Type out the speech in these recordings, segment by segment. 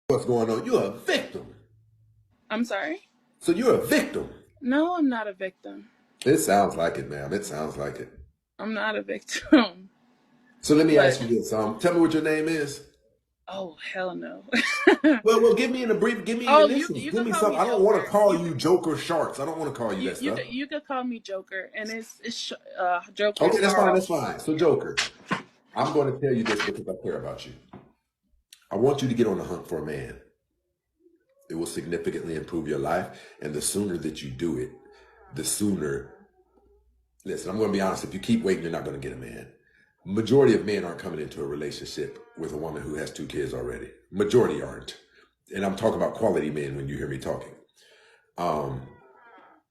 What's going on? You're a victim. I'm sorry? So you're a victim. No, I'm not a victim. It sounds like it, ma'am. It sounds like it. I'm not a victim. So let me But, ask you this. Tell me what your name is. oh, hell no. Well, give me in a brief. Give me Oh, initials. you Give could me call something. me I don't want to Joker. call you Joker Sharks. I don't want to call you that stuff. You could call me Joker, and Joker Okay, is that's fine. That's Charles. fine. So Yeah. Joker, I'm going to tell you this because I care about you. I want you to get on the hunt for a man. It will significantly improve your life, and the sooner that you do it, the sooner. Listen, I'm going to be honest. If you keep waiting, you're not going to get a man. Majority of men aren't coming into a relationship with a woman who has 2 kids already. Majority aren't. And I'm talking about quality men when you hear me talking. Um,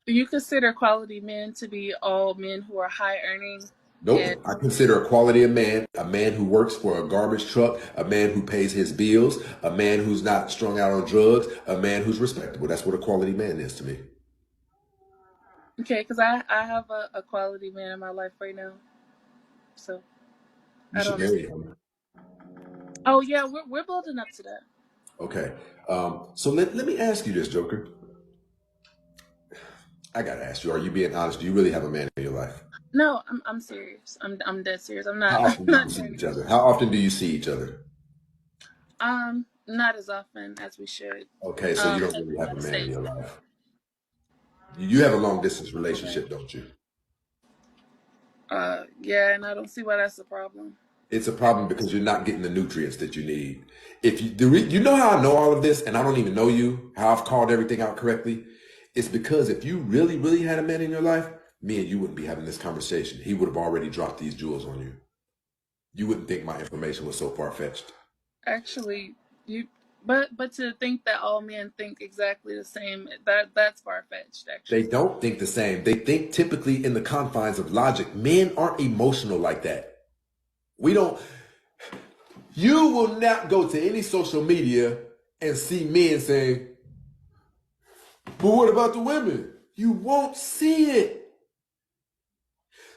You consider quality men to be all men who are high earning and nope. I consider a quality of man a man who works for a garbage truck, a man who pays his bills, a man who's not strung out on drugs, a man who's respectable. That's what a quality man is to me. okay, because I have a quality man in my life right now, so You I don't should understand. marry him. Oh yeah, we're building up to that. Okay. So let me ask you this, Joker. I got to ask you, are you being honest? Do you really have a man in your life? No, I'm serious. I'm dead serious. I'm not How I'm often do you not see trying to each be other? funny. How often do you see each other? Not as often as we should. Okay, so you don't Because really I'm have in a the man in States your now. life. You have a long distance Okay. relationship, don't you? Yeah, and I don't see why that's a problem. It's a problem because you're not getting the nutrients that you need. If you you know how I know all of this, and I don't even know you, how I've called everything out correctly. It's because if you really, really had a man in your life, me and you wouldn't be having this conversation. He would have already dropped these jewels on you. You wouldn't think my information was so far fetched. Actually, you but to think that all men think exactly the same, that's far fetched They actually. don't think the same. They think typically in the confines of logic. Men aren't emotional like that. We don't. You will not go to any social media and see men saying, but what about the women? You won't see it.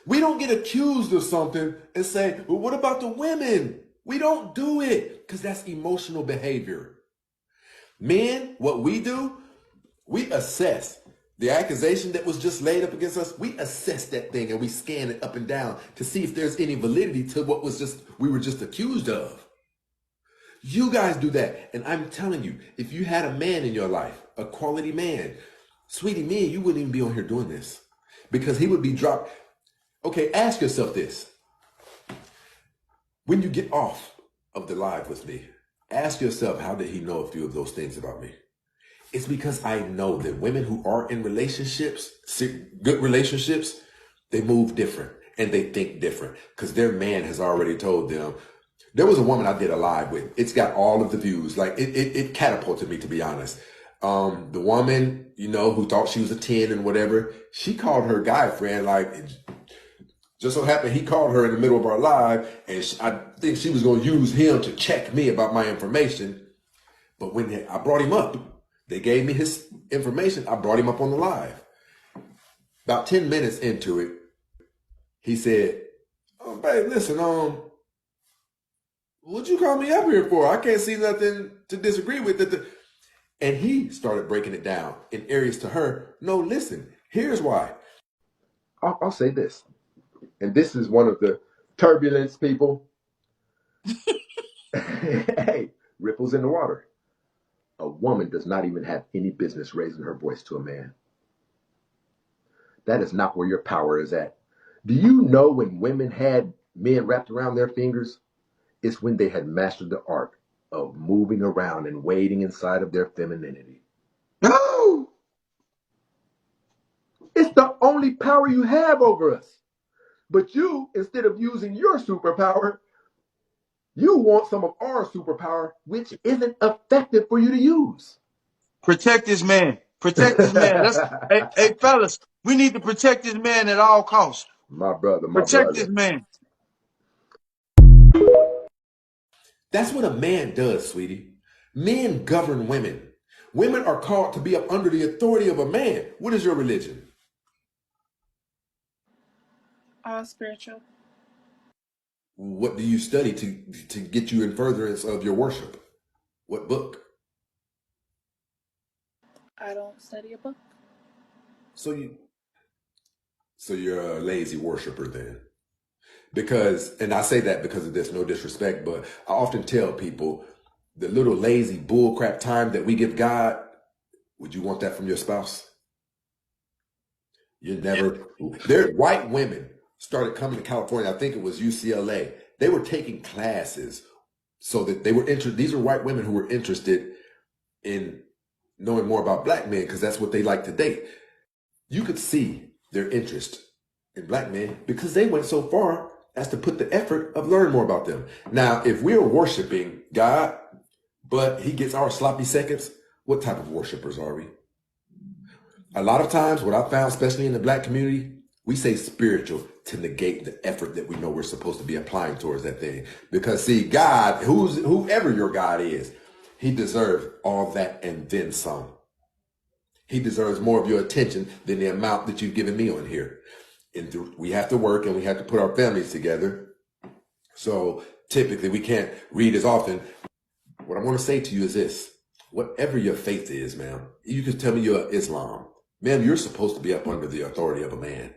We don't get accused of something and say, well, what about the women? We don't do it because that's emotional behavior. Men, what we do, we assess the accusation that was just laid up against us. We assess that thing and we scan it up and down to see if there's any validity to what was just we were just accused of. You guys do that. And I'm telling you, if you had a man in your life, a quality man, sweetie, me and you wouldn't even be on here doing this because he would be dropped. Okay, ask yourself this. When you get off of the live with me, ask yourself, how did he know a few of those things about me? It's because I know that women who are in relationships, good relationships, they move different and they think different because their man has already told them. There was a woman I did a live with. It's got all of the views. Like it catapulted me, to be honest. The woman, who thought she was a 10 and whatever, she called her guy friend. Like, it just so happened he called her in the middle of our live, and I think she was going to use him to check me about my information. But when I brought him up, they gave me his information. I brought him up on the live. About 10 minutes into it, he said, "Oh, babe, listen, what you call me up here for? I can't see nothing to disagree with it." And he started breaking it down in areas to her. No, listen, here's why. I'll say this. And this is one of the turbulence people. Hey, ripples in the water. A woman does not even have any business raising her voice to a man. That is not where your power is at. Do you know when women had men wrapped around their fingers? It's when they had mastered the art of moving around and wading inside of their femininity. No! It's the only power you have over us. But you, instead of using your superpower, you want some of our superpower, which isn't effective for you to use. Protect this man. Protect this man. Hey, fellas, we need to protect this man at all costs. My brother, my Protect this brother. man. That's what a man does, sweetie. Men govern women. Women are called to be up under the authority of a man. What is your religion? All spiritual. What do you study to get you in furtherance of your worship? What book? I don't study a book. So you're a lazy worshiper then. Because, and I say that because of this, no disrespect, but I often tell people the little lazy bullcrap time that we give God, would you want that from your spouse? You never, there, white women started coming to California. I think it was UCLA. They were taking classes so that they were interested. These are white women who were interested in knowing more about black men because that's what they like to date. You could see their interest in black men because they went so far as to put the effort of learning more about them. Now, if we're worshiping God, but he gets our sloppy seconds, what type of worshipers are we? A lot of times, what I found, especially in the black community, we say spiritual to negate the effort that we know we're supposed to be applying towards that thing. Because see, God, whoever your God is, he deserves all that and then some. He deserves more of your attention than the amount that you've given me on here. And we have to work and we have to put our families together. So typically we can't read as often. What I want to say to you is this. Whatever your faith is, ma'am, you can tell me you're Islam. Ma'am, you're supposed to be up under the authority of a man.